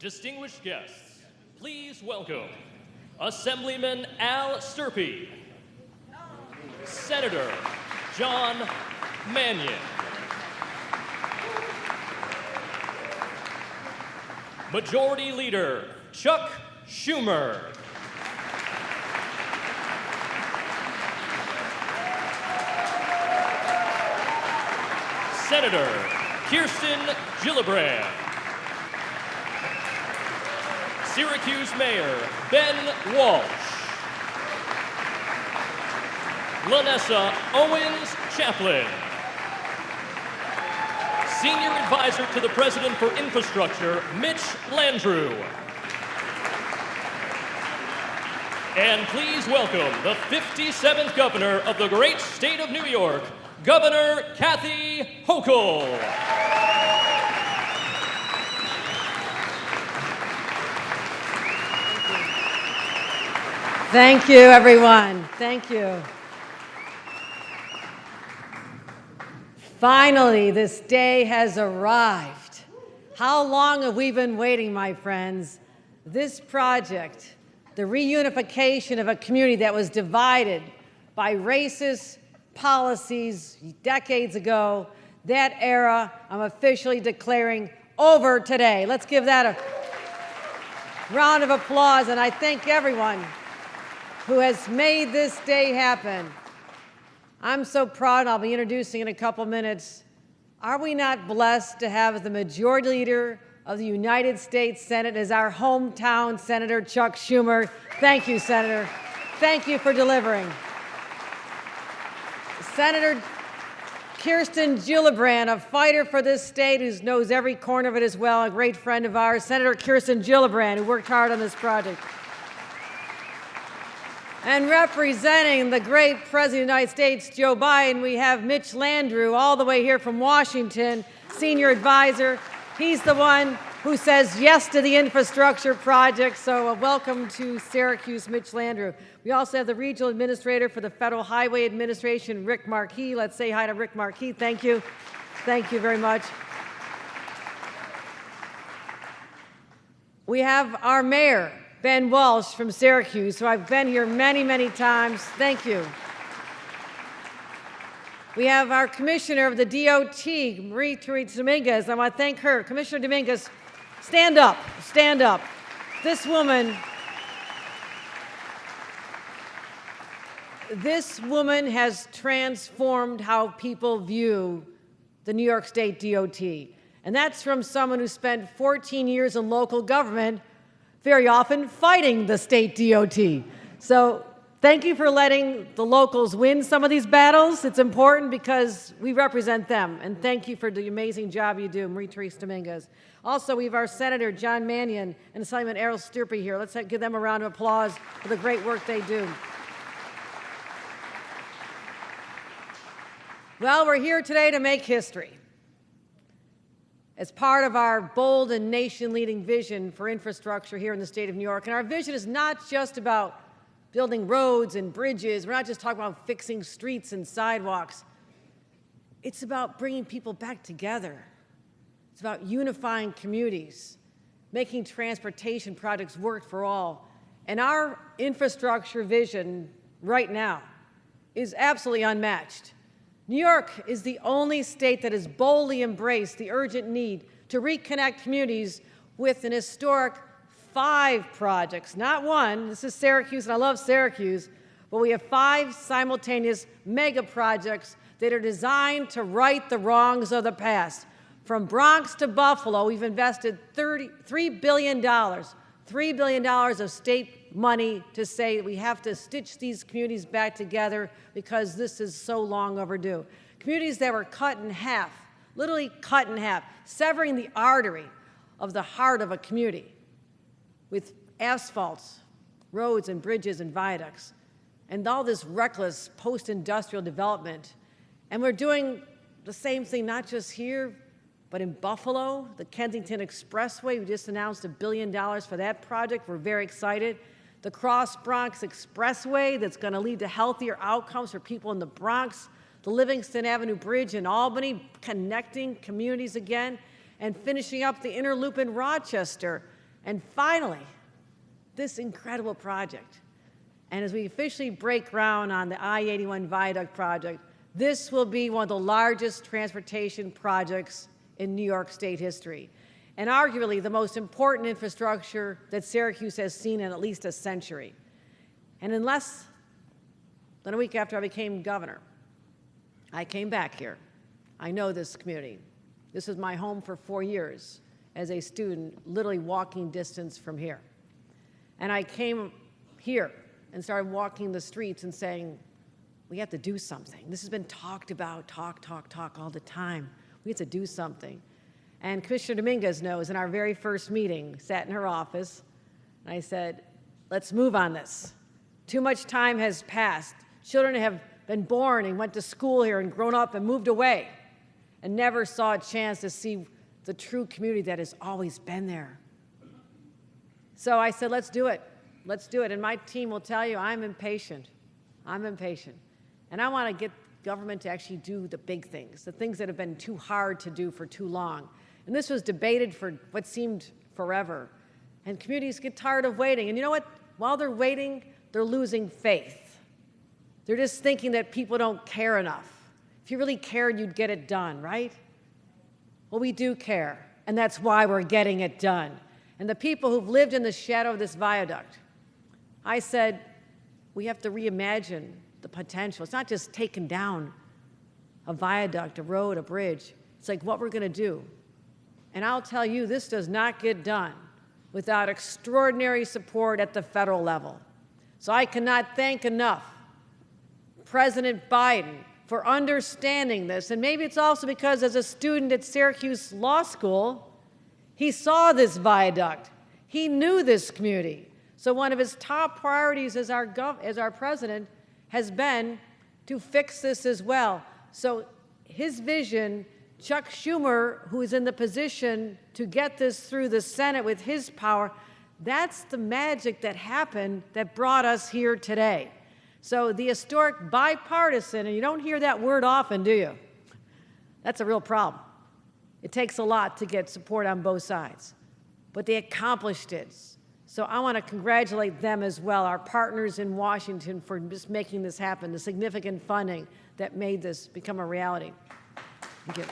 Distinguished guests, please welcome Assemblyman Al Sturpey, Senator John Mannion, Majority Leader Chuck Schumer, Senator Kirsten Gillibrand, Syracuse Mayor Ben Walsh, Lanessa Owens Chaplin, Senior Advisor to the President for Infrastructure, Mitch Landrieu. And please welcome the 57th Governor of the great state of New York, Governor Kathy Hochul. Thank you, everyone. Thank you. Finally, this day has arrived. How long have we been waiting, my friends? This project, the reunification of a community that was divided by racist policies decades ago, that era, I'm officially declaring over today. Let's give that a round of applause, and I thank everyone who has made this day happen. I'm so proud, and I'll be introducing in a couple minutes. Are we not blessed to have the Majority Leader of the United States Senate as our hometown Senator Chuck Schumer? Thank you, Senator. Thank you for delivering. Senator Kirsten Gillibrand, a fighter for this state who knows every corner of it as well, a great friend of ours. Senator Kirsten Gillibrand, who worked hard on this project. And representing the great President of the United States, Joe Biden, we have Mitch Landrieu, all the way here from Washington, Senior Advisor. He's the one who says yes to the infrastructure project, so welcome to Syracuse, Mitch Landrieu. We also have the Regional Administrator for the Federal Highway Administration, Rick Markey. Let's say hi to Rick Markey. Thank you. Thank you very much. We have our Mayor, Ben Walsh from Syracuse, who I've been here many, many times. Thank you. We have our Commissioner of the DOT, Marie-Therese Dominguez. I want to thank her. Commissioner Dominguez, stand up, stand up. This woman has transformed how people view the New York State DOT. And that's from someone who spent 14 years in local government, very often fighting the state DOT. So thank you for letting the locals win some of these battles. It's important because we represent them. And thank you for the amazing job you do, Marie-Therese Dominguez. Also, we have our Senator John Mannion and Assemblyman Al Sturpey here. Let's give them a round of applause for the great work they do. Well, we're here today to make history. As part of our bold and nation-leading vision for infrastructure here in the state of New York. And our vision is not just about building roads and bridges. We're not just talking about fixing streets and sidewalks. It's about bringing people back together. It's about unifying communities, making transportation projects work for all. And our infrastructure vision right now is absolutely unmatched. New York is the only state that has boldly embraced the urgent need to reconnect communities with an historic 5 projects, not one. This is Syracuse, and I love Syracuse, but we have 5 simultaneous mega projects that are designed to right the wrongs of the past. From Bronx to Buffalo, we've invested $3 billion of state money to say that we have to stitch these communities back together because this is so long overdue. Communities that were cut in half, literally cut in half, severing the artery of the heart of a community with asphalts, roads and bridges and viaducts, and all this reckless post-industrial development. And we're doing the same thing not just here, but in Buffalo, the Kensington Expressway. We just announced $1 billion for that project. We're very excited. The Cross Bronx Expressway that's going to lead to healthier outcomes for people in the Bronx. The Livingston Avenue Bridge in Albany, connecting communities again. And finishing up the Inner Loop in Rochester. And finally, this incredible project. And as we officially break ground on the I-81 Viaduct Project, this will be one of the largest transportation projects in New York State history, and arguably the most important infrastructure that Syracuse has seen in at least a century. And in less than a week after I became governor, I came back here. I know this community. This was my home for 4 years as a student, literally walking distance from here. And I came here and started walking the streets and saying, we have to do something. This has been talked about, talk all the time. We have to do something. And Commissioner Dominguez knows, in our very first meeting, sat in her office, and I said, let's move on this. Too much time has passed. Children have been born and went to school here and grown up and moved away and never saw a chance to see the true community that has always been there. So I said, let's do it. Let's do it. And my team will tell you, I'm impatient. I'm impatient. And I want to get government to actually do the big things, the things that have been too hard to do for too long. And this was debated for what seemed forever. And communities get tired of waiting. And you know what? While they're waiting, they're losing faith. They're just thinking that people don't care enough. If you really cared, you'd get it done, right? Well, we do care, and that's why we're getting it done. And the people who've lived in the shadow of this viaduct, I said, we have to reimagine the potential. It's not just taking down a viaduct, a road, a bridge. It's like what we're going to do. And I'll tell you, this does not get done without extraordinary support at the federal level. So I cannot thank enough President Biden for understanding this. And maybe it's also because as a student at Syracuse Law School, he saw this viaduct. He knew this community. So one of his top priorities as our president has been to fix this as well. So his vision, Chuck Schumer, who is in the position to get this through the Senate with his power, that's the magic that happened that brought us here today. So the historic bipartisan, and you don't hear that word often, do you? That's a real problem. It takes a lot to get support on both sides, but they accomplished it. So I want to congratulate them as well, our partners in Washington, for just making this happen, the significant funding that made this become a reality. Thank you.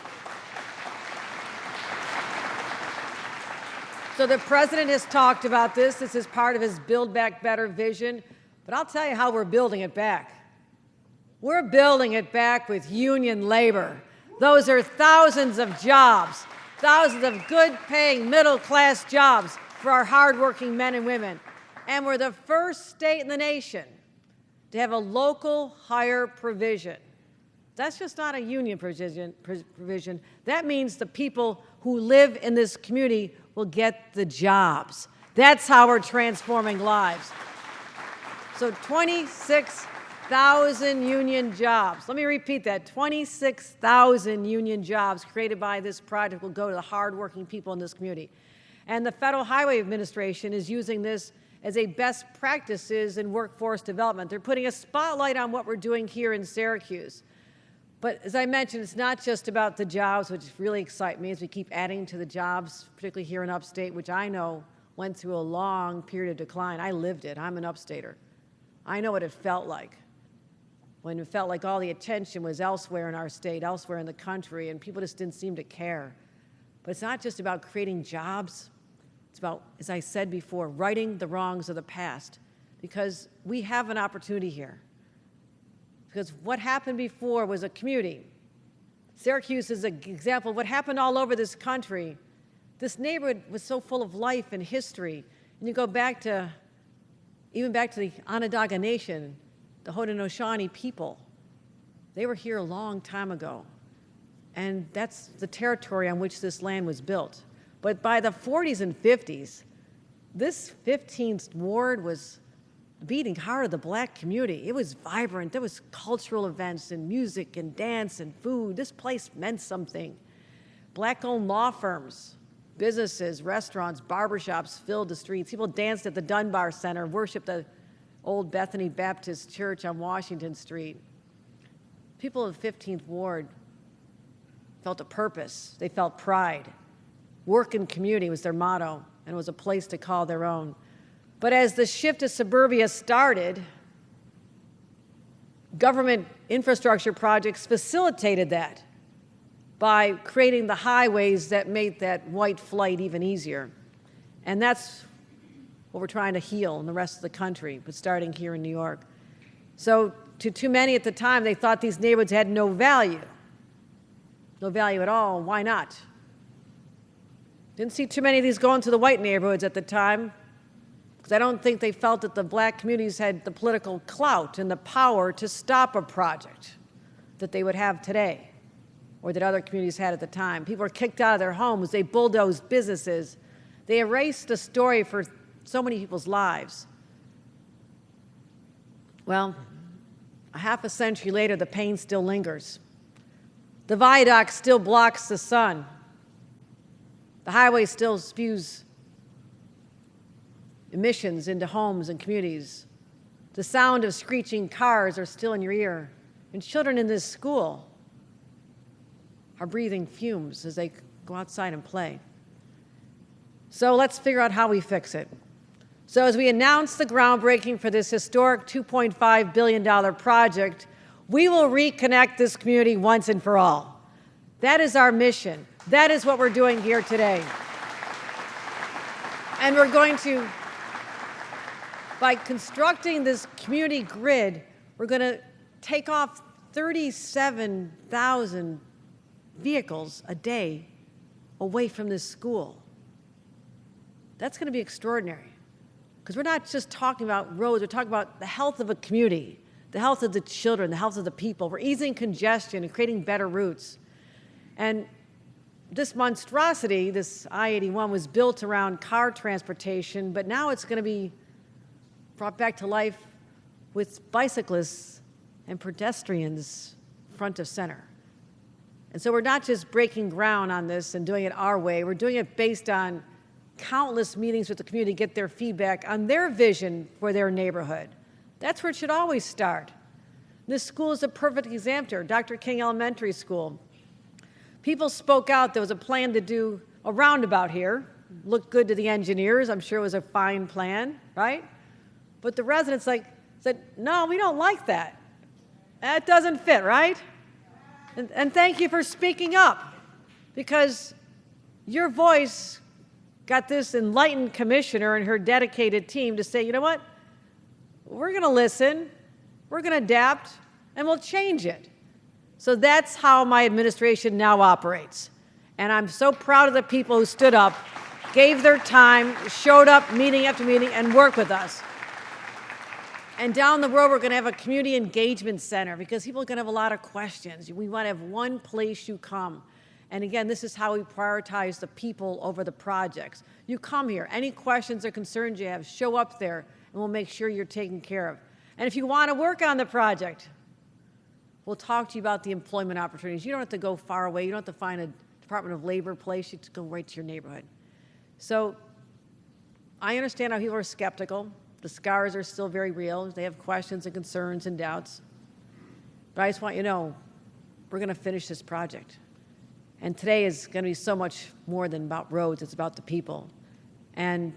So the president has talked about this. This is part of his Build Back Better vision. But I'll tell you how we're building it back. We're building it back with union labor. Those are thousands of jobs, thousands of good-paying, middle-class jobs for our hardworking men and women. And we're the first state in the nation to have a local hire provision. That's just not a union provision. That means the people who live in this community will get the jobs. That's how we're transforming lives. So 26,000 union jobs. Let me repeat that. 26,000 union jobs created by this project will go to the hardworking people in this community. And the Federal Highway Administration is using this as a best practices in workforce development. They're putting a spotlight on what we're doing here in Syracuse. But as I mentioned, it's not just about the jobs, which really excite me as we keep adding to the jobs, particularly here in upstate, which I know went through a long period of decline. I lived it. I'm an upstater. I know what it felt like when it felt like all the attention was elsewhere in our state, elsewhere in the country, and people just didn't seem to care. But it's not just about creating jobs. It's about, as I said before, righting the wrongs of the past, because we have an opportunity here. Because what happened before was a community. Syracuse is an example of what happened all over this country. This neighborhood was so full of life and history. And you go back to even back to the Onondaga Nation, the Haudenosaunee people. They were here a long time ago. And that's the territory on which this land was built. But by the 40s and 50s, this 15th ward was the beating heart of the black community. It was vibrant. There was cultural events and music and dance and food. This place meant something. Black-owned law firms, businesses, restaurants, barbershops filled the streets. People danced at the Dunbar Center, worshiped the old Bethany Baptist Church on Washington Street. People of the 15th Ward felt a purpose. They felt pride. Work and community was their motto. and it was a place to call their own. But as the shift to suburbia started, government infrastructure projects facilitated that by creating the highways that made that white flight even easier. And that's what we're trying to heal in the rest of the country, but starting here in New York. So to too many at the time, they thought these neighborhoods had no value. No value at all. Why not? Didn't see too many of these going to the white neighborhoods at the time, because I don't think they felt that the black communities had the political clout and the power to stop a project that they would have today, or that other communities had at the time. People were kicked out of their homes. They bulldozed businesses. They erased a story for so many people's lives. Well, a half a century later, the pain still lingers. The viaduct still blocks the sun. The highway still spews emissions into homes and communities. The sound of screeching cars are still in your ear. And children in this school are breathing fumes as they go outside and play. So let's figure out how we fix it. So as we announce the groundbreaking for this historic $2.5 billion project, we will reconnect this community once and for all. That is our mission. That is what we're doing here today. And we're going to, by constructing this community grid, we're going to take off 37,000 vehicles a day away from this school. That's going to be extraordinary, because we're not just talking about roads, we're talking about the health of a community, the health of the children, the health of the people. We're easing congestion and creating better routes. And this monstrosity, this I-81, was built around car transportation, but now it's going to be brought back to life with bicyclists and pedestrians front of center. And so we're not just breaking ground on this and doing it our way. We're doing it based on countless meetings with the community to get their feedback on their vision for their neighborhood. That's where it should always start. This school is a perfect example. Dr. King Elementary School. People spoke out. There was a plan to do a roundabout here. Looked good to the engineers. I'm sure it was a fine plan, right? But the residents said, no, we don't like that. That doesn't fit, right? And thank you for speaking up, because your voice got this enlightened commissioner and her dedicated team to say, you know what? We're going to listen, we're going to adapt, and we'll change it. So that's how my administration now operates. And I'm so proud of the people who stood up, gave their time, showed up meeting after meeting, and worked with us. And down the road, we're going to have a community engagement center, because people are going to have a lot of questions. We want to have one place you come. And again, this is how we prioritize the people over the projects. You come here. Any questions or concerns you have, show up there, and we'll make sure you're taken care of. And if you want to work on the project, we'll talk to you about the employment opportunities. You don't have to go far away. You don't have to find a Department of Labor place. You just go right to your neighborhood. So I understand how people are skeptical. The scars are still very real. They have questions and concerns and doubts. But I just want you to know, we're going to finish this project. And today is going to be so much more than about roads. It's about the people. And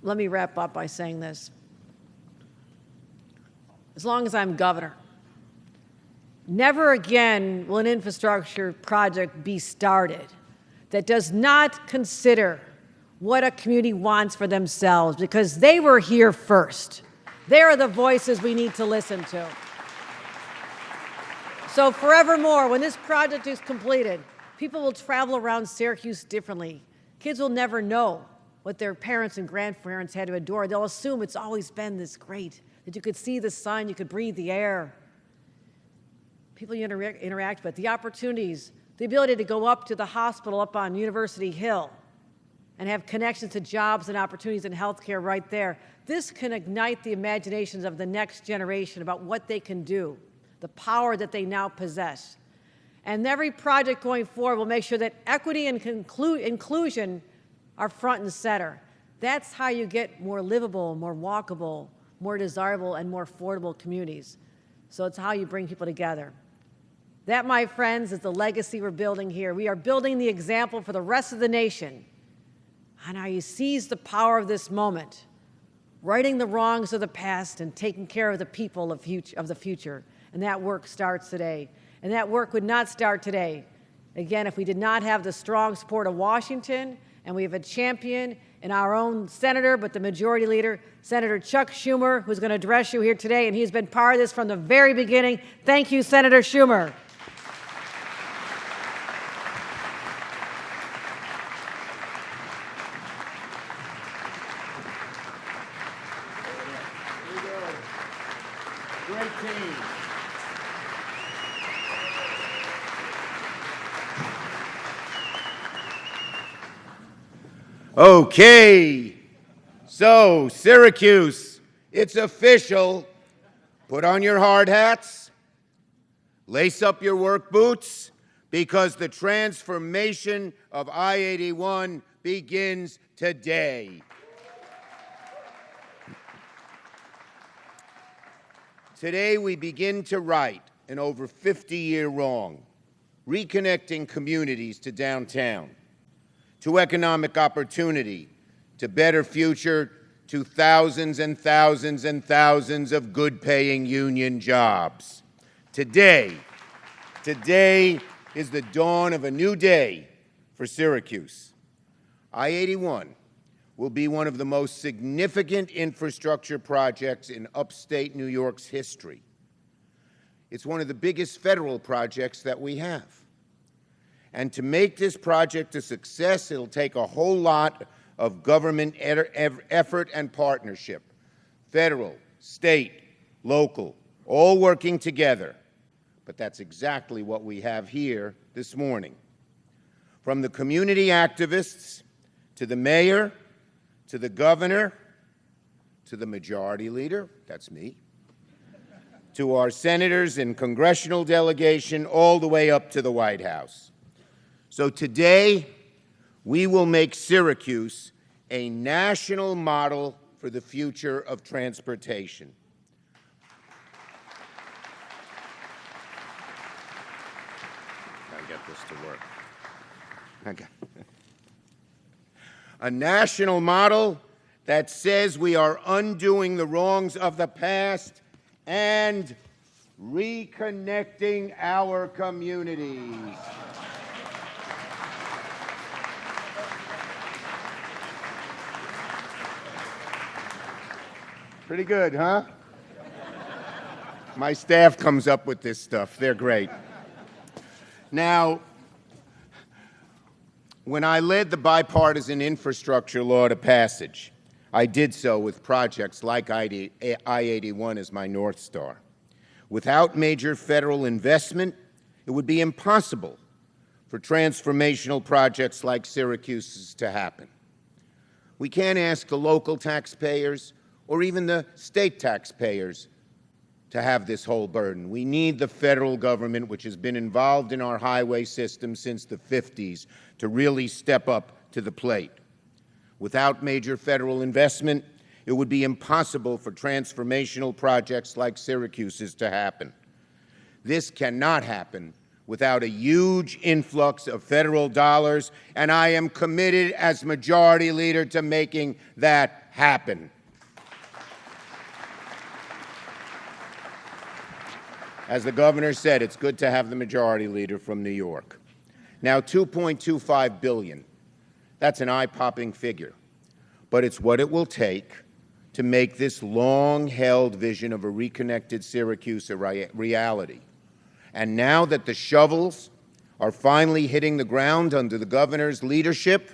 let me wrap up by saying this. As long as I'm governor, never again will an infrastructure project be started that does not consider what a community wants for themselves, because they were here first. They are the voices we need to listen to. So forevermore, when this project is completed, people will travel around Syracuse differently. Kids will never know what their parents and grandparents had to endure. They'll assume it's always been this great, that you could see the sun, you could breathe the air. People you interact with, the opportunities, the ability to go up to the hospital up on University Hill and have connections to jobs and opportunities in healthcare right there. This can ignite the imaginations of the next generation about what they can do, the power that they now possess. And every project going forward will make sure that equity and inclusion are front and center. That's how you get more livable, more walkable, more desirable, and more affordable communities. So it's how you bring people together. That, my friends, is the legacy we're building here. We are building the example for the rest of the nation, on how you seize the power of this moment, righting the wrongs of the past and taking care of the people of the future. And that work starts today. And that work would not start today, again, if we did not have the strong support of Washington, and we have a champion in our own senator, but the majority leader, Senator Chuck Schumer, who's going to address you here today, and he's been part of this from the very beginning. Thank you, Senator Schumer. Great team. Okay, so Syracuse, it's official. Put on your hard hats, lace up your work boots, because the transformation of I-81 begins today. Today we begin to right an over 50-year wrong, reconnecting communities to downtown, to economic opportunity, to better future, to thousands and thousands and thousands of good-paying union jobs. Today is the dawn of a new day for Syracuse. I-81 will be one of the most significant infrastructure projects in upstate New York's history. It's one of the biggest federal projects that we have. And to make this project a success, it'll take a whole lot of government effort and partnership. Federal, state, local, all working together. But that's exactly what we have here this morning. From the community activists, to the mayor, to the governor, to the majority leader, that's me, to our senators and congressional delegation, all the way up to the White House. So today, we will make Syracuse a national model for the future of transportation. Gotta get this to work. Okay. A national model that says we are undoing the wrongs of the past and reconnecting our communities. Pretty good, huh? My staff comes up with this stuff. They're great. Now, when I led the bipartisan infrastructure law to passage, I did so with projects like I-81 as my North Star. Without major federal investment, it would be impossible for transformational projects like Syracuse's to happen. We can't ask the local taxpayers or even the state taxpayers to have this whole burden. We need the federal government, which has been involved in our highway system since the 50s, to really step up to the plate. Without major federal investment, it would be impossible for transformational projects like Syracuse's to happen. This cannot happen without a huge influx of federal dollars, and I am committed as Majority Leader to making that happen. As the governor said, it's good to have the Majority Leader from New York. Now, $2.25 billion, that's an eye-popping figure, but it's what it will take to make this long-held vision of a reconnected Syracuse a reality. And now that the shovels are finally hitting the ground under the governor's leadership,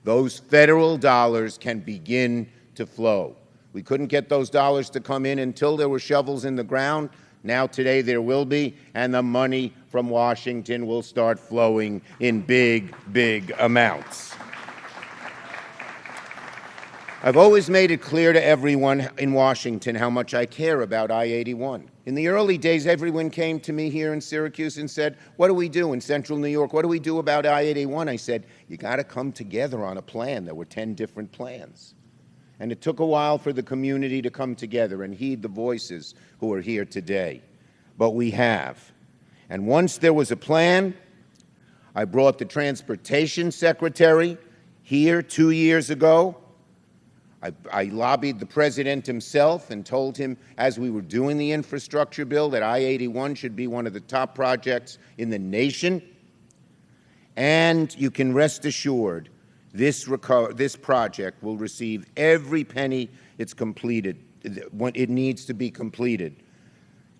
those federal dollars can begin to flow. We couldn't get those dollars to come in until there were shovels in the ground. Now today there will be, and the money from Washington will start flowing in big, big amounts. I've always made it clear to everyone in Washington how much I care about I-81. In the early days, everyone came to me here in Syracuse and said, what do we do in central New York? What do we do about I-81? I said, you got to come together on a plan. There were 10 different plans. And it took a while for the community to come together and heed the voices who are here today. But we have. And once there was a plan, I brought the transportation secretary Here 2 years ago, I lobbied the president himself and told him, as we were doing the infrastructure bill, that I-81 should be one of the top projects in the nation. And you can rest assured, this project will receive every penny it's completed, when it needs to be completed.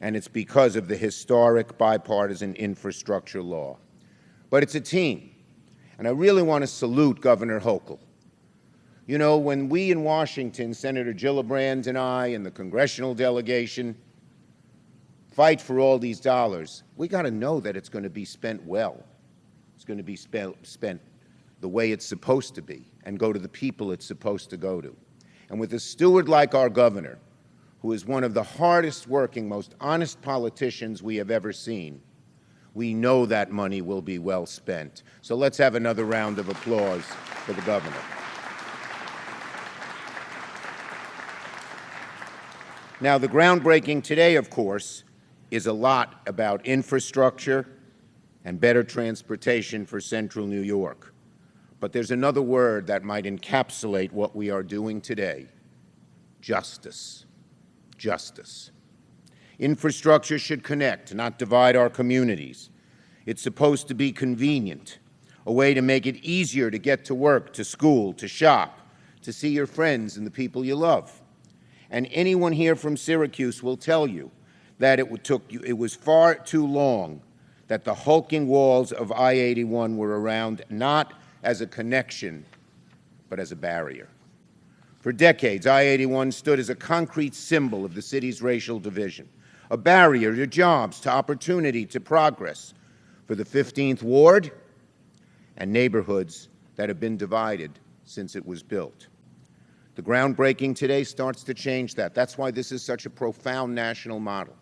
And it's because of the historic bipartisan infrastructure law. But it's a team. And I really want to salute Governor Hochul. You know, when we in Washington, Senator Gillibrand and I and the congressional delegation fight for all these dollars, we got to know that it's going to be spent well. It's going to be spent the way it's supposed to be and go to the people it's supposed to go to. And with a steward like our governor, who is one of the hardest working, most honest politicians we have ever seen, we know that money will be well spent. So let's have another round of applause for the governor. Now, the groundbreaking today, of course, is a lot about infrastructure and better transportation for central New York. But there's another word that might encapsulate what we are doing today: justice. Justice. Infrastructure should connect, not divide our communities. It's supposed to be convenient, a way to make it easier to get to work, to school, to shop, to see your friends and the people you love. And anyone here from Syracuse will tell you that it was far too long that the hulking walls of I-81 were around, not as a connection, but as a barrier. For decades, I-81 stood as a concrete symbol of the city's racial division, a barrier to jobs, to opportunity, to progress for the 15th Ward and neighborhoods that have been divided since it was built. The groundbreaking today starts to change that. That's why this is such a profound national model.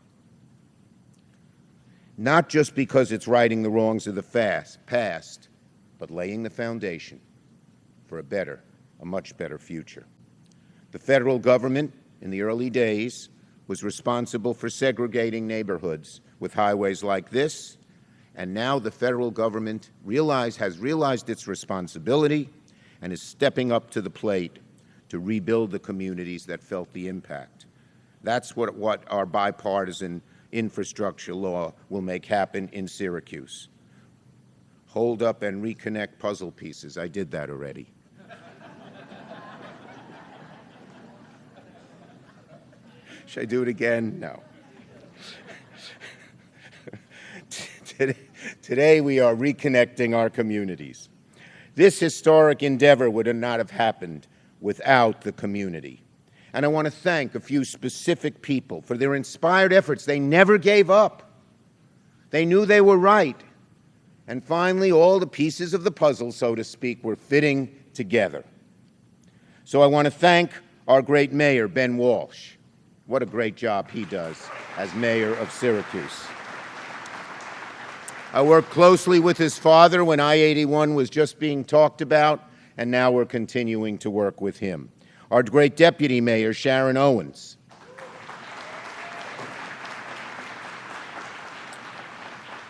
Not just because it's righting the wrongs of the past, but laying the foundation for a much better future. The federal government, in the early days, was responsible for segregating neighborhoods with highways like this, and now the federal government has realized its responsibility and is stepping up to the plate to rebuild the communities that felt the impact. That's what our bipartisan infrastructure law will make happen in Syracuse. Hold up and reconnect puzzle pieces. I did that already. Should I do it again? No. Today we are reconnecting our communities. This historic endeavor would not have happened without the community. And I want to thank a few specific people for their inspired efforts. They never gave up. They knew they were right. And finally, all the pieces of the puzzle, so to speak, were fitting together. So I want to thank our great mayor, Ben Walsh. What a great job he does as mayor of Syracuse. I worked closely with his father when I-81 was just being talked about, and now we're continuing to work with him. Our great deputy mayor, Sharon Owens.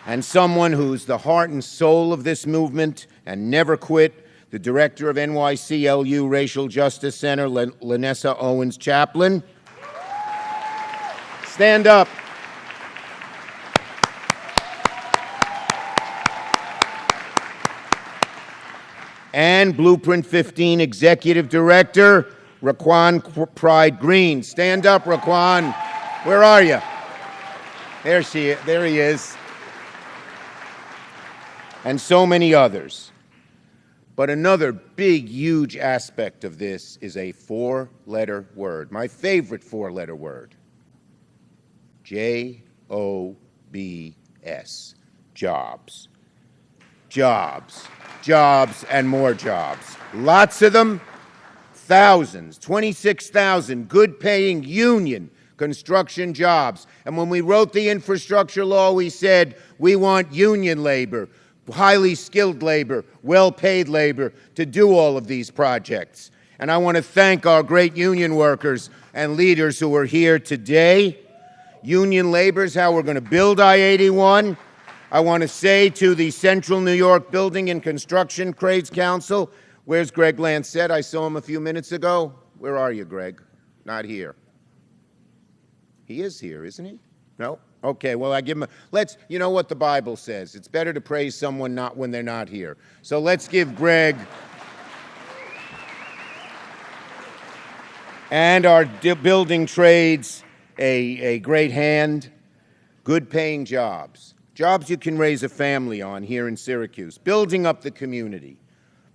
And someone who's the heart and soul of this movement and never quit, the director of NYCLU Racial Justice Center, Lanessa Owens Chaplin. Stand up. And Blueprint 15 Executive Director, Raquan Pride Green. Stand up, Raquan. Where are you? There he is. And so many others. But another big, huge aspect of this is a four-letter word, my favorite four-letter word. Jobs. Jobs. Jobs. Jobs and more jobs. Lots of them, thousands, 26,000 good-paying union construction jobs. And when we wrote the infrastructure law, we said we want union labor, highly skilled labor, well-paid labor to do all of these projects. And I want to thank our great union workers and leaders who are here today. Union labor is how we're going to build I-81. I want to say to the Central New York Building and Construction Trades Council, Where's Greg Lancet? I saw him a few minutes ago. Where are you, Greg? Not here. He is here, isn't he? No? Okay, well, I give him you know what the Bible says. It's better to praise someone not when they're not here. So let's give Greg and our building trades a great hand. Good paying jobs. Jobs you can raise a family on here in Syracuse. Building up the community.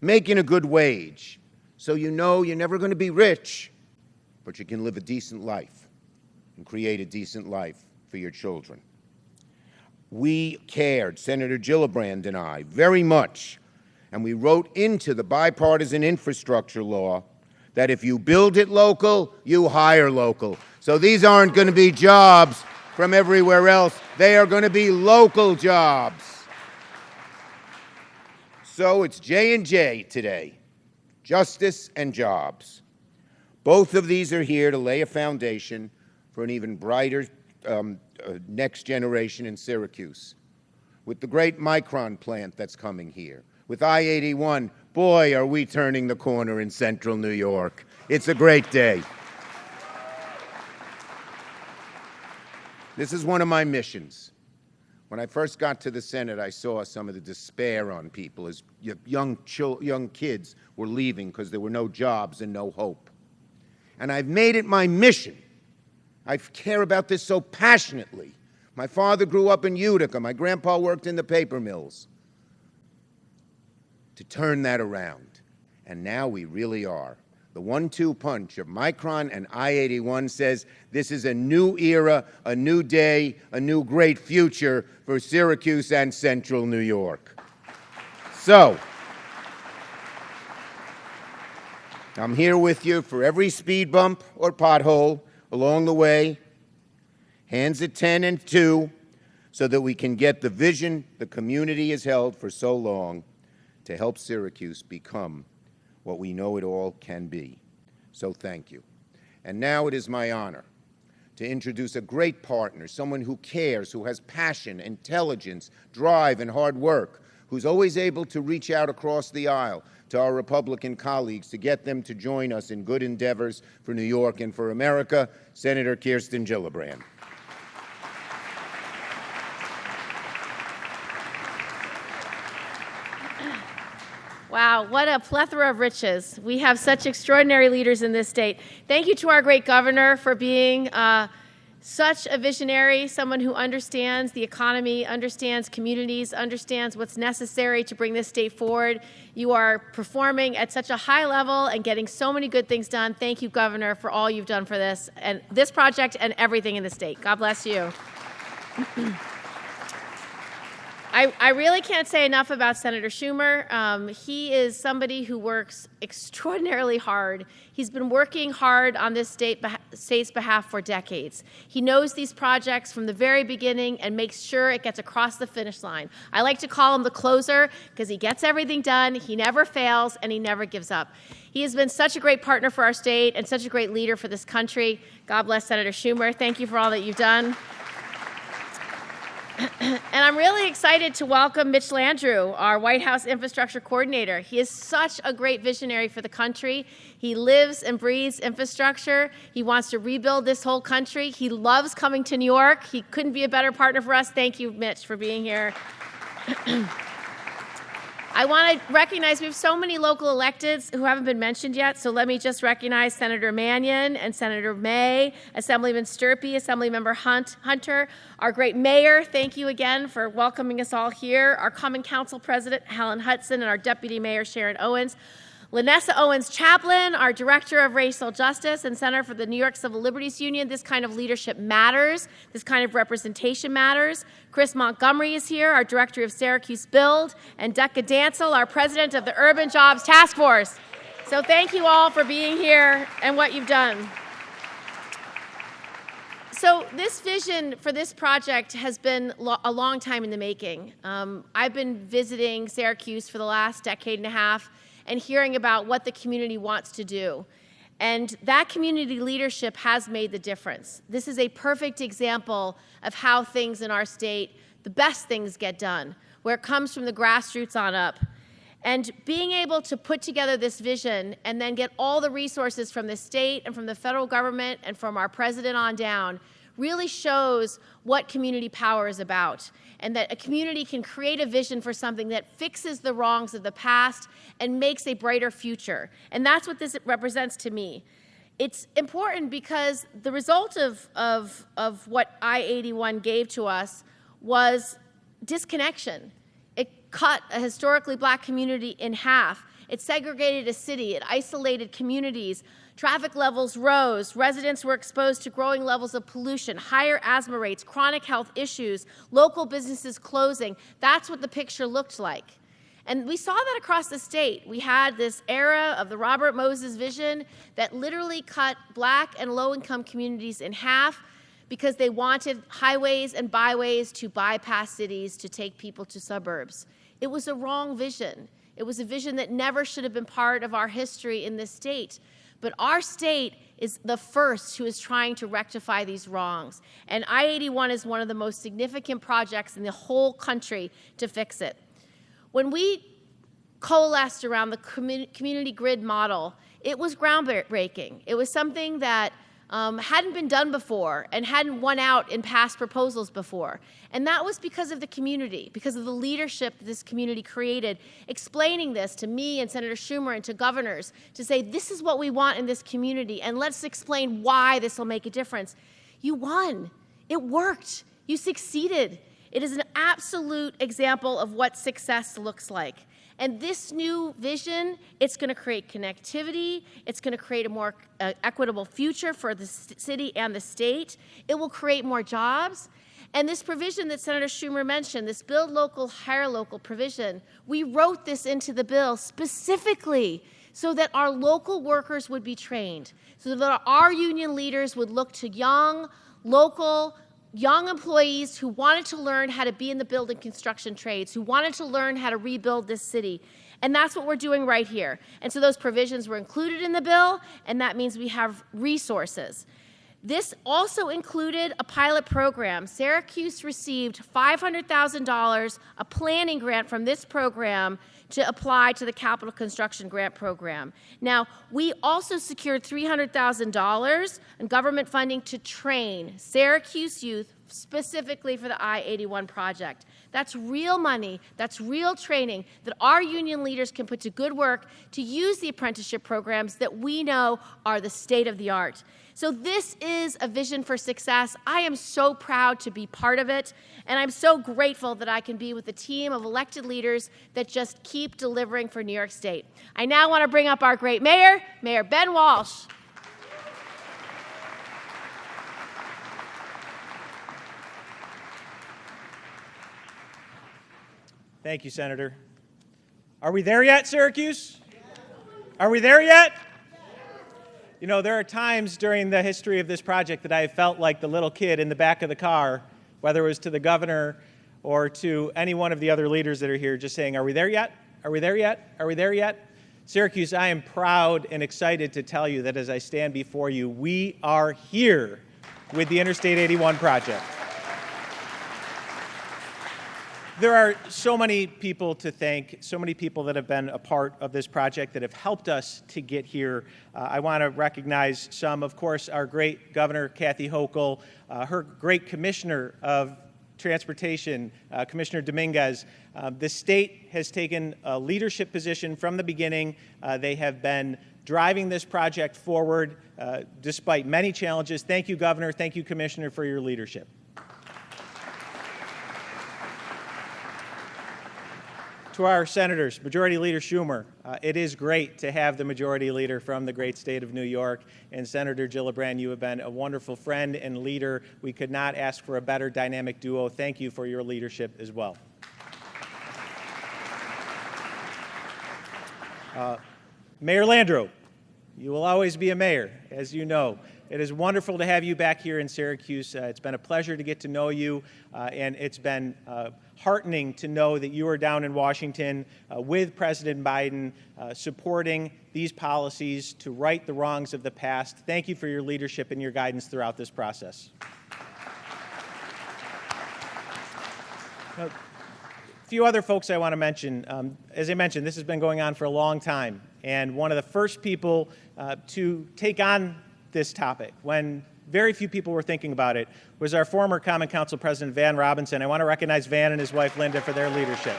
Making a good wage. So you know you're never going to be rich, but you can live a decent life and create a decent life for your children. We cared, Senator Gillibrand and I, very much, and we wrote into the bipartisan infrastructure law that if you build it local, you hire local. So these aren't going to be jobs from everywhere else. They are going to be local jobs. So it's J&J today, justice and jobs. Both of these are here to lay a foundation for an even brighter next generation in Syracuse. With the great Micron plant that's coming here, with I-81, boy, are we turning the corner in central New York. It's a great day. This is one of my missions. When I first got to the Senate, I saw some of the despair on people as young kids were leaving because there were no jobs and no hope. And I've made it my mission. I care about this so passionately. My father grew up in Utica. My grandpa worked in the paper mills. To turn that around. And now we really are. The 1-2 punch of Micron and I-81 says this is a new era, a new day, a new great future for Syracuse and central New York. So, I'm here with you for every speed bump or pothole along the way, hands at 10 and 2, so that we can get the vision the community has held for so long to help Syracuse become what we know it all can be. So thank you. And now it is my honor to introduce a great partner, someone who cares, who has passion, intelligence, drive, and hard work, who's always able to reach out across the aisle to our Republican colleagues to get them to join us in good endeavors for New York and for America, Senator Kirsten Gillibrand. Wow, what a plethora of riches. We have such extraordinary leaders in this state. Thank you to our great governor for being such a visionary, someone who understands the economy, understands communities, understands what's necessary to bring this state forward. You are performing at such a high level and getting so many good things done. Thank you, Governor, for all you've done for this and this project and everything in the state. God bless you. I really can't say enough about Senator Schumer. He is somebody who works extraordinarily hard. He's been working hard on this state's behalf for decades. He knows these projects from the very beginning and makes sure it gets across the finish line. I like to call him the closer because he gets everything done, he never fails, and he never gives up. He has been such a great partner for our state and such a great leader for this country. God bless Senator Schumer. Thank you for all that you've done. And I'm really excited to welcome Mitch Landrieu, our White House infrastructure coordinator. He is such a great visionary for the country. He lives and breathes infrastructure. He wants to rebuild this whole country. He loves coming to New York. He couldn't be a better partner for us. Thank you, Mitch, for being here. I want to recognize we have so many local electeds who haven't been mentioned yet, so let me just recognize Senator Mannion and Senator May, Assemblyman Sturpey, Assemblymember Hunter, our great mayor, thank you again for welcoming us all here, our Common Council President, Helen Hudson, and our Deputy Mayor, Sharon Owens, Lanessa Owens-Chaplin, our Director of Racial Justice and Center for the New York Civil Liberties Union. This kind of leadership matters. This kind of representation matters. Chris Montgomery is here, our Director of Syracuse Build, and Decca Dancel, our President of the Urban Jobs Task Force. So thank you all for being here and what you've done. So this vision for this project has been a long time in the making. I've been visiting Syracuse for the last decade and a half and hearing about what the community wants to do. And that community leadership has made the difference. This is a perfect example of how things in our state, the best things get done, where it comes from the grassroots on up. And being able to put together this vision and then get all the resources from the state and from the federal government and from our president on down really shows what community power is about, and that a community can create a vision for something that fixes the wrongs of the past and makes a brighter future. And that's what this represents to me. It's important because the result of what I-81 gave to us was disconnection. It cut a historically black community in half. It segregated a city. It isolated communities. Traffic levels rose. Residents were exposed to growing levels of pollution, higher asthma rates, chronic health issues, local businesses closing. That's what the picture looked like. And we saw that across the state. We had this era of the Robert Moses vision that literally cut black and low-income communities in half because they wanted highways and byways to bypass cities to take people to suburbs. It was a wrong vision. It was a vision that never should have been part of our history in this state. But our state is the first who is trying to rectify these wrongs. And I-81 is one of the most significant projects in the whole country to fix it. When we coalesced around the community grid model, it was groundbreaking. It was something that hadn't been done before and hadn't won out in past proposals before. And that was because of the community, because of the leadership that this community created, explaining this to me and Senator Schumer and to governors to say, this is what we want in this community, and let's explain why this will make a difference. You won. It worked. You succeeded. It is an absolute example of what success looks like. And this new vision, it's going to create connectivity. It's going to create a more equitable future for the city and the state. It will create more jobs. And this provision that Senator Schumer mentioned, this build local, hire local provision, we wrote this into the bill specifically so that our local workers would be trained, so that our union leaders would look to young, local, young employees who wanted to learn how to be in the building construction trades, who wanted to learn how to rebuild this city. And that's what we're doing right here. And so those provisions were included in the bill, and that means we have resources. This also included a pilot program. Syracuse received $500,000, a planning grant from this program to apply to the Capital Construction Grant Program. Now, we also secured $300,000 in government funding to train Syracuse youth specifically for the I-81 project. That's real money, that's real training that our union leaders can put to good work to use the apprenticeship programs that we know are the state of the art. So this is a vision for success. I am so proud to be part of it, and I'm so grateful that I can be with a team of elected leaders that just keep delivering for New York State. I now want to bring up our great mayor, Mayor Ben Walsh. Thank you, Senator. Are we there yet, Syracuse? Are we there yet? You know, there are times during the history of this project that I have felt like the little kid in the back of the car, whether it was to the governor or to any one of the other leaders that are here, just saying, are we there yet? Are we there yet? Are we there yet? Syracuse, I am proud and excited to tell you that as I stand before you, we are here with the Interstate 81 project. There are so many people to thank, so many people that have been a part of this project that have helped us to get here. I want to recognize some, of course, our great Governor Kathy Hochul, her great Commissioner of Transportation, Commissioner Dominguez. The state has taken a leadership position from the beginning. They have been driving this project forward despite many challenges. Thank you, Governor. Thank you, Commissioner, for your leadership. To our senators, Majority Leader Schumer, it is great to have the Majority Leader from the great state of New York. And Senator Gillibrand, you have been a wonderful friend and leader. We could not ask for a better dynamic duo. Thank you for your leadership as well. Mayor Landrieu, you will always be a mayor, as you know. It is wonderful to have you back here in Syracuse. It's been a pleasure to get to know you, and it's been heartening to know that you are down in Washington with President Biden, supporting these policies to right the wrongs of the past. Thank you for your leadership and your guidance throughout this process. Now, A few other folks I want to mention. As I mentioned, this has been going on for a long time, and one of the first people to take on this topic when very few people were thinking about it was our former Common Council President, Van Robinson. I want to recognize Van and his wife, Linda, for their leadership.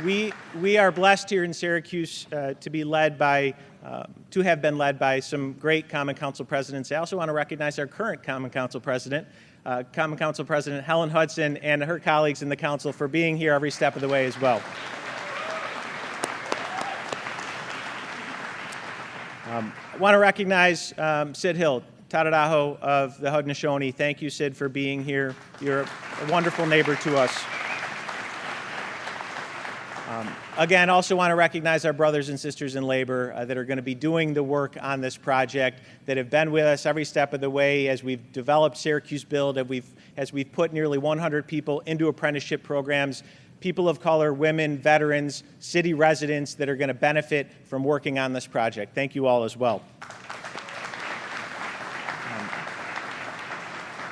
We are blessed here in Syracuse to have been led by some great Common Council presidents. I also want to recognize our current Common Council President, Helen Hudson, and her colleagues in the council for being here every step of the way as well. I want to recognize Sid Hill, Tadadaho of the Haudenosaunee. Thank you, Sid, for being here. You're a wonderful neighbor to us. Again, also want to recognize our brothers and sisters in labor that are going to be doing the work on this project, that have been with us every step of the way as we've developed Syracuse Build, as we've put nearly 100 people into apprenticeship programs, people of color, women, veterans, city residents that are going to benefit from working on this project. Thank you all as well.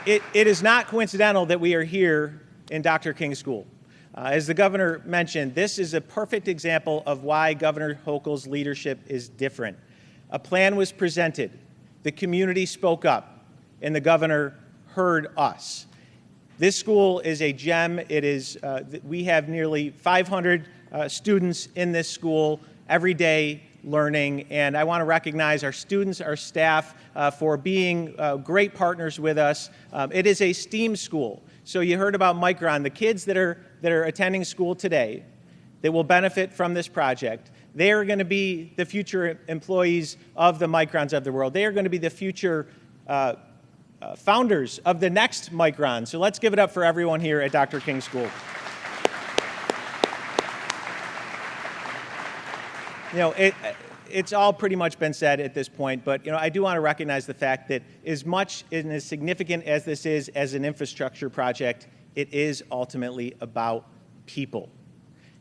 It is not coincidental that we are here in Dr. King School. As the governor mentioned, this is a perfect example of why Governor Hochul's leadership is different. A plan was presented, the community spoke up, and the governor heard us. This school is a gem. We have nearly 500 students in this school every day learning, and I want to recognize our students, our staff, for being great partners with us. It is a STEAM school. So you heard about Micron, the kids that are attending school today that will benefit from this project. They are going to be the future employees of the Microns of the world. They are going to be the future founders of the next Micron. So let's give it up for everyone here at Dr. King School. You know, it's all pretty much been said at this point, but I do want to recognize the fact that as much and as significant as this is as an infrastructure project, it is ultimately about people.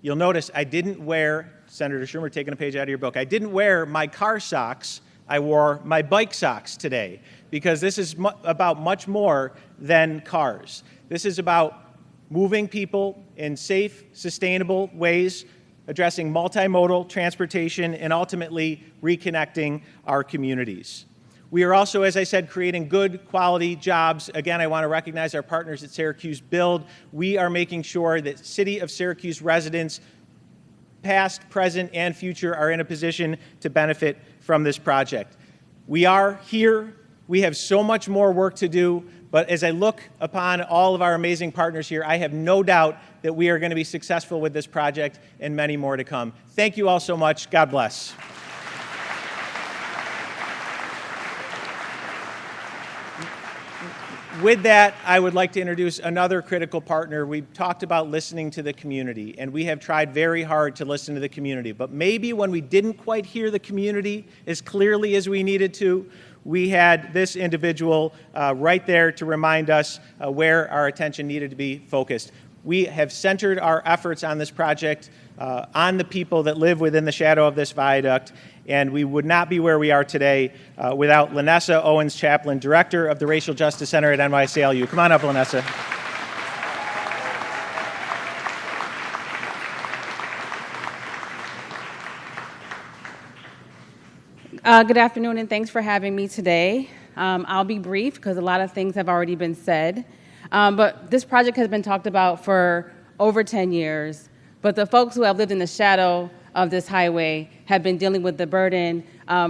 You'll notice I didn't wear, Senator Schumer taking a page out of your book, I didn't wear my car socks, I wore my bike socks today, because this is about much more than cars. This is about moving people in safe, sustainable ways, addressing multimodal transportation, and ultimately reconnecting our communities. We are also, as I said, creating good quality jobs. Again, I want to recognize our partners at Syracuse Build. We are making sure that City of Syracuse residents, past, present, and future, are in a position to benefit from this project. We are here. We have so much more work to do, but as I look upon all of our amazing partners here, I have no doubt that we are going to be successful with this project and many more to come. Thank you all so much. God bless. With that, I would like to introduce another critical partner. We talked about listening to the community, and we have tried very hard to listen to the community. But maybe when we didn't quite hear the community as clearly as we needed to, we had this individual right there to remind us where our attention needed to be focused. We have centered our efforts on this project on the people that live within the shadow of this viaduct, and we would not be where we are today without Lanessa Owens-Chaplin, Director of the Racial Justice Center at NYCLU. Come on up, Lanessa. Good afternoon, and thanks for having me today. I'll be brief because a lot of things have already been said. But this project has been talked about for over 10 years. But the folks who have lived in the shadow of this highway have been dealing with the burden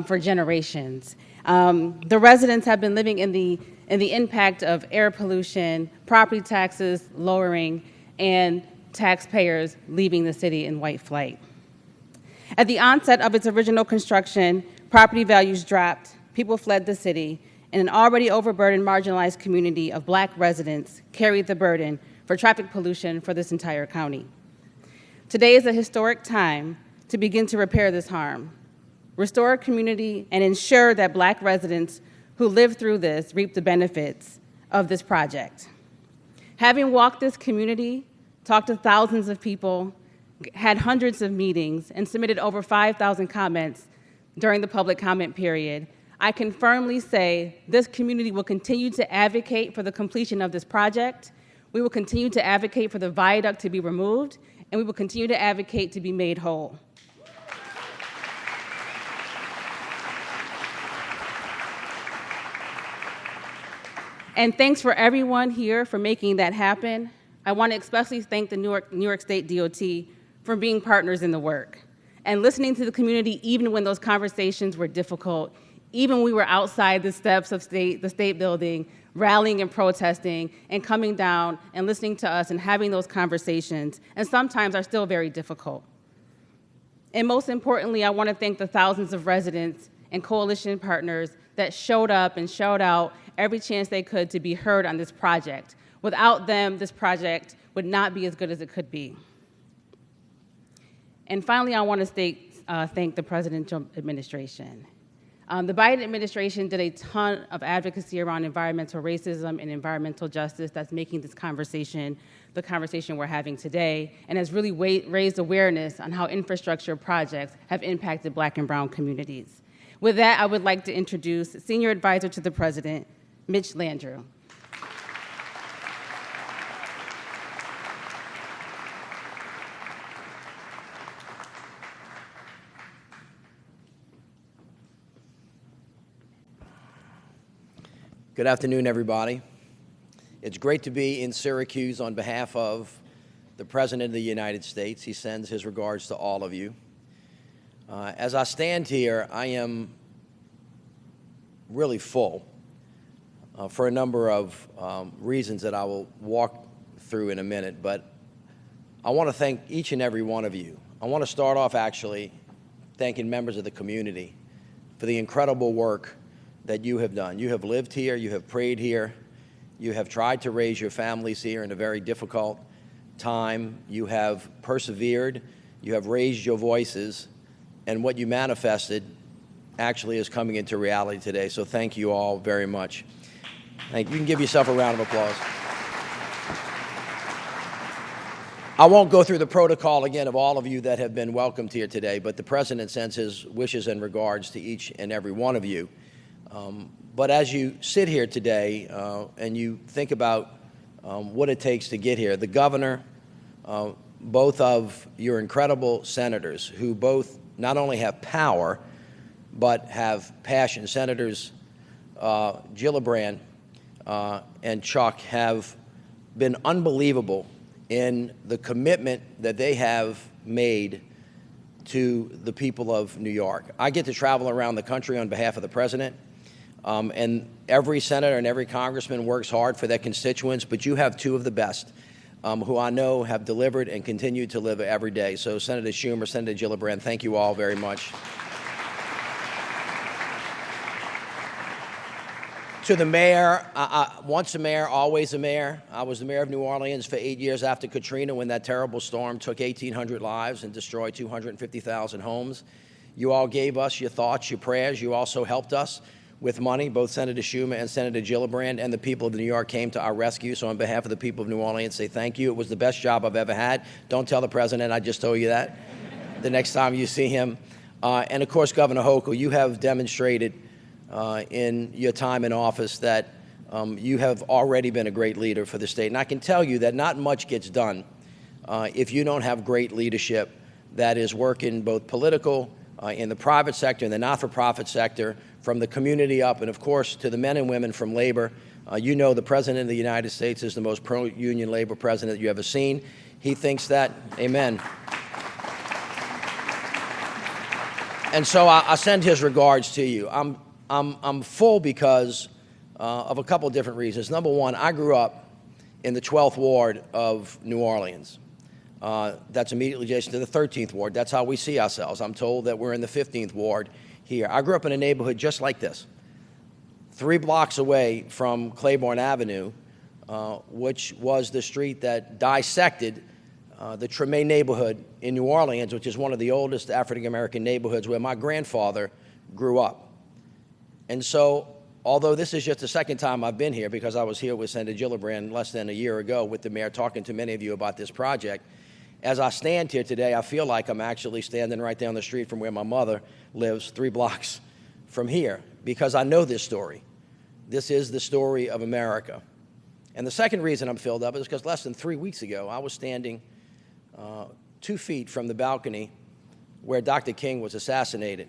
for generations. The residents have been living in the impact of air pollution, property taxes lowering, and taxpayers leaving the city in white flight. At the onset of its original construction, property values dropped, people fled the city, and an already overburdened, marginalized community of Black residents carried the burden for traffic pollution for this entire county. Today is a historic time to begin to repair this harm, restore community, and ensure that Black residents who live through this reap the benefits of this project. Having walked this community, talked to thousands of people, had hundreds of meetings, and submitted over 5,000 comments during the public comment period, I can firmly say this community will continue to advocate for the completion of this project. We will continue to advocate for the viaduct to be removed, and we will continue to advocate to be made whole. And thanks for everyone here for making that happen. I want to especially thank the New York State DOT for being partners in the work and listening to the community even when those conversations were difficult, even when we were outside the steps of the state building, rallying and protesting and coming down and listening to us and having those conversations, and sometimes are still very difficult. And most importantly, I want to thank the thousands of residents and coalition partners that showed up and showed out every chance they could to be heard on this project. Without them, this project would not be as good as it could be. And finally, I want to thank the presidential administration. The Biden administration did a ton of advocacy around environmental racism and environmental justice that's making this conversation the conversation we're having today, and has really raised awareness on how infrastructure projects have impacted Black and brown communities. With that, I would like to introduce Senior Advisor to the President, Mitch Landrieu. Good afternoon, everybody. It's great to be in Syracuse on behalf of the President of the United States. He sends his regards to all of you. As I stand here, I am really full for a number of reasons that I will walk through in a minute, but I want to thank each and every one of you. I want to start off actually thanking members of the community for the incredible work that you have done. You have lived here, you have prayed here, you have tried to raise your families here in a very difficult time. You have persevered, you have raised your voices, and what you manifested actually is coming into reality today. So thank you all very much. You can give yourself a round of applause. I won't go through the protocol again of all of you that have been welcomed here today, but the President sends his wishes and regards to each and every one of you. But as you sit here today and you think about what it takes to get here, the governor, both of your incredible senators who both not only have power but have passion. Senators Gillibrand and Chuck have been unbelievable in the commitment that they have made to the people of New York. I get to travel around the country on behalf of the President. And every senator and every congressman works hard for their constituents, but you have two of the best who I know have delivered and continue to live every day. So Senator Schumer, Senator Gillibrand, thank you all very much. To the mayor, once a mayor, always a mayor. I was the mayor of New Orleans for 8 years after Katrina when that terrible storm took 1,800 lives and destroyed 250,000 homes. You all gave us your thoughts, your prayers. You also helped us with money. Both Senator Schumer and Senator Gillibrand and the people of New York came to our rescue. So on behalf of the people of New Orleans, say thank you. It was the best job I've ever had. Don't tell the President I just told you that the next time you see him. And of course, Governor Hochul, you have demonstrated in your time in office that you have already been a great leader for the state. And I can tell you that not much gets done if you don't have great leadership that is working both political, in the private sector, in the not-for-profit sector, from the community up, and of course to the men and women from labor. You know the President of the United States is the most pro-union labor president you ever seen. He thinks that, amen. And so I send his regards to you. I'm full because of a couple of different reasons. Number one, I grew up in the 12th Ward of New Orleans. That's immediately adjacent to the 13th Ward. That's how we see ourselves. I'm told that we're in the 15th Ward here. I grew up in a neighborhood just like this, 3 blocks away from Claiborne Avenue, which was the street that dissected the Treme neighborhood in New Orleans, which is one of the oldest African-American neighborhoods where my grandfather grew up. And so, although this is just the second time I've been here, because I was here with Senator Gillibrand less than a year ago with the mayor talking to many of you about this project, as I stand here today, I feel like I'm actually standing right down the street from where my mother lives, 3 blocks from here. because I know this story. This is the story of America. And the second reason I'm filled up is because less than 3 weeks ago, I was standing 2 feet from the balcony where Dr. King was assassinated,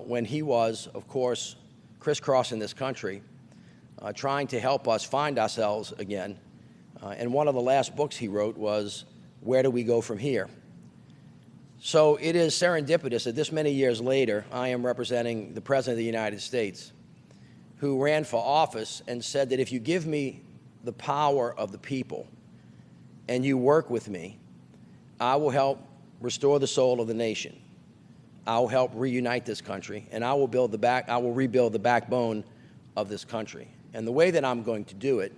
when he was, of course, crisscrossing this country, trying to help us find ourselves again. And one of the last books he wrote was, Where Do We Go From Here? So it is serendipitous that this many years later, I am representing the President of the United States, who ran for office and said that if you give me the power of the people and you work with me, I will help restore the soul of the nation. I will help reunite this country, and I will rebuild the backbone of this country. And the way that I'm going to do it,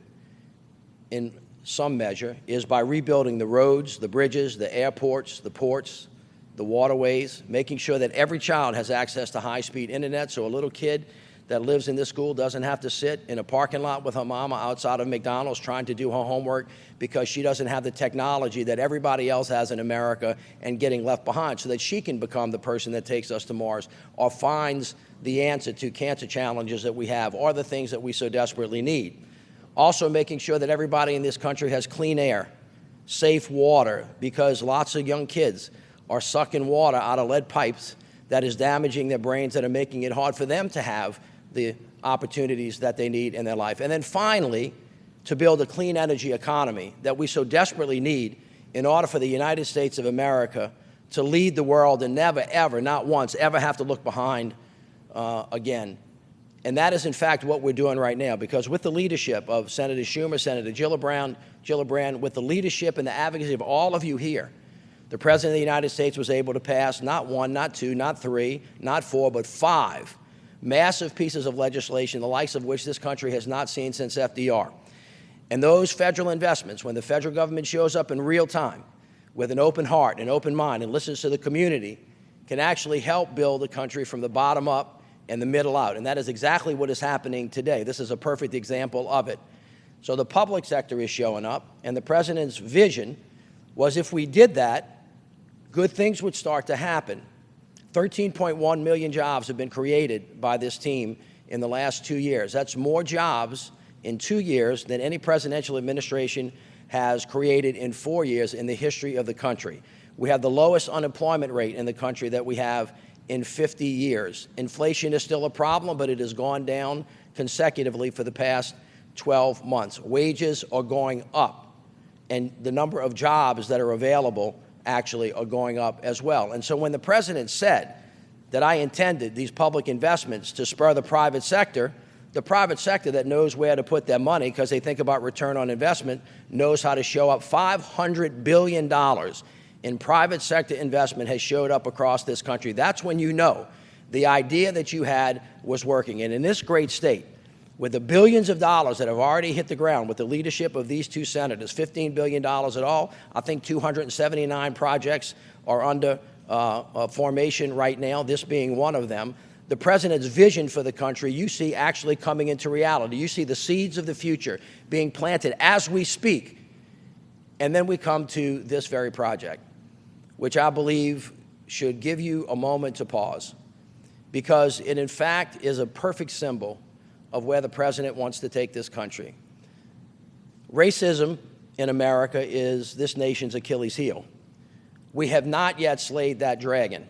in some measure, is by rebuilding the roads, the bridges, the airports, the ports, the waterways, making sure that every child has access to high-speed internet, so a little kid that lives in this school doesn't have to sit in a parking lot with her mama outside of McDonald's trying to do her homework because she doesn't have the technology that everybody else has in America and getting left behind, so that she can become the person that takes us to Mars or finds the answer to cancer challenges that we have or the things that we so desperately need. Also making sure that everybody in this country has clean air, safe water, because lots of young kids are sucking water out of lead pipes that is damaging their brains, that are making it hard for them to have the opportunities that they need in their life. And then finally, to build a clean energy economy that we so desperately need in order for the United States of America to lead the world and never, ever, not once, ever have to look behind again. And that is, in fact, what we're doing right now, because with the leadership of Senator Schumer, Senator Gillibrand, with the leadership and the advocacy of all of you here, the President of the United States was able to pass not 1, not 2, not 3, not 4, but 5 massive pieces of legislation, the likes of which this country has not seen since FDR. And those federal investments, when the federal government shows up in real time with an open heart, an open mind, and listens to the community, can actually help build the country from the bottom up and the middle out. And that is exactly what is happening today. This is a perfect example of it. So the public sector is showing up, and the President's vision was if we did that, good things would start to happen. 13.1 million jobs have been created by this team in the last 2 years. That's more jobs in 2 years than any presidential administration has created in 4 years in the history of the country. We have the lowest unemployment rate in the country that we have in 50 years. Inflation is still a problem, but it has gone down consecutively for the past 12 months. Wages are going up, and the number of jobs that are available actually are going up as well. And so when the President said that I intended these public investments to spur the private sector that knows where to put their money because they think about return on investment, knows how to show up. $500 billion in private sector investment has showed up across this country. That's when you know the idea that you had was working. And in this great state, with the billions of dollars that have already hit the ground with the leadership of these two senators, $15 billion at all, I think 279 projects are under formation right now, this being one of them. The President's vision for the country, you see actually coming into reality. You see the seeds of the future being planted as we speak. And then we come to this very project, which I believe should give you a moment to pause, because it in fact is a perfect symbol of where the President wants to take this country. Racism in America is this nation's Achilles heel. We have not yet slayed that dragon.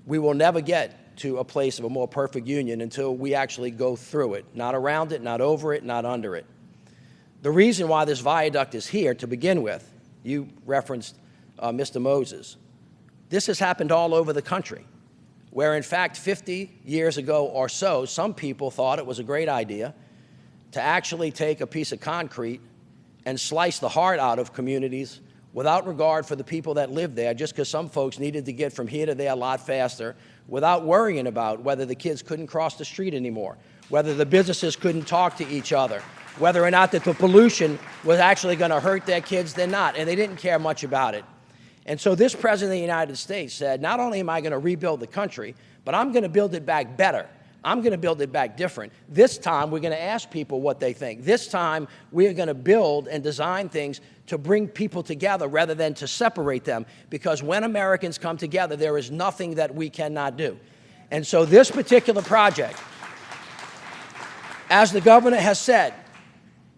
We will never get to a place of a more perfect union until we actually go through it, not around it, not over it, not under it. The reason why this viaduct is here to begin with, you referenced Mr. Moses, this has happened all over the country, where in fact 50 years ago or so, some people thought it was a great idea to actually take a piece of concrete and slice the heart out of communities without regard for the people that live there, just because some folks needed to get from here to there a lot faster, without worrying about whether the kids couldn't cross the street anymore, whether the businesses couldn't talk to each other, whether or not that the pollution was actually going to hurt their kids. They're not, and they didn't care much about it. And so this President of the United States said, not only am I going to rebuild the country, but I'm going to build it back better. I'm going to build it back different. This time, we're going to ask people what they think. This time, we're going to build and design things to bring people together rather than to separate them, because when Americans come together, there is nothing that we cannot do. And so this particular project, as the governor has said,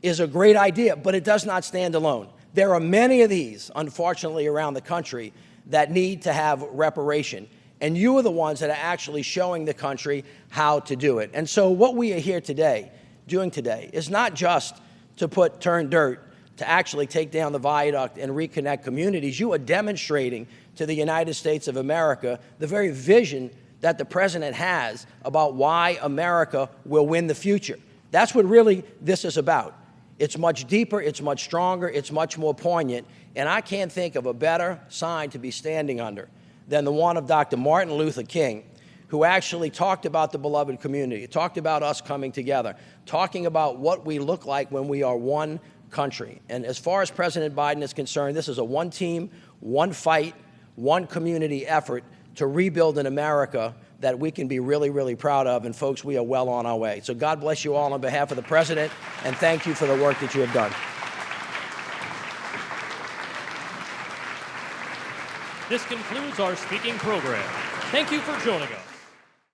is a great idea, but it does not stand alone. There are many of these, unfortunately, around the country that need to have reparation. And you are the ones that are actually showing the country how to do it. And so what we are here today, doing today, is not just to turn dirt, to actually take down the viaduct and reconnect communities. You are demonstrating to the United States of America the very vision that the president has about why America will win the future. That's what really this is about. It's much deeper, it's much stronger, it's much more poignant, and I can't think of a better sign to be standing under than the one of Dr. Martin Luther King, who actually talked about the beloved community, talked about us coming together, talking about what we look like when we are one country. And as far as President Biden is concerned, this is a one team, one fight, one community effort to rebuild an America that we can be really, really proud of. And folks, we are well on our way. So God bless you all on behalf of the president, and thank you for the work that you have done. This concludes our speaking program. Thank you for joining us.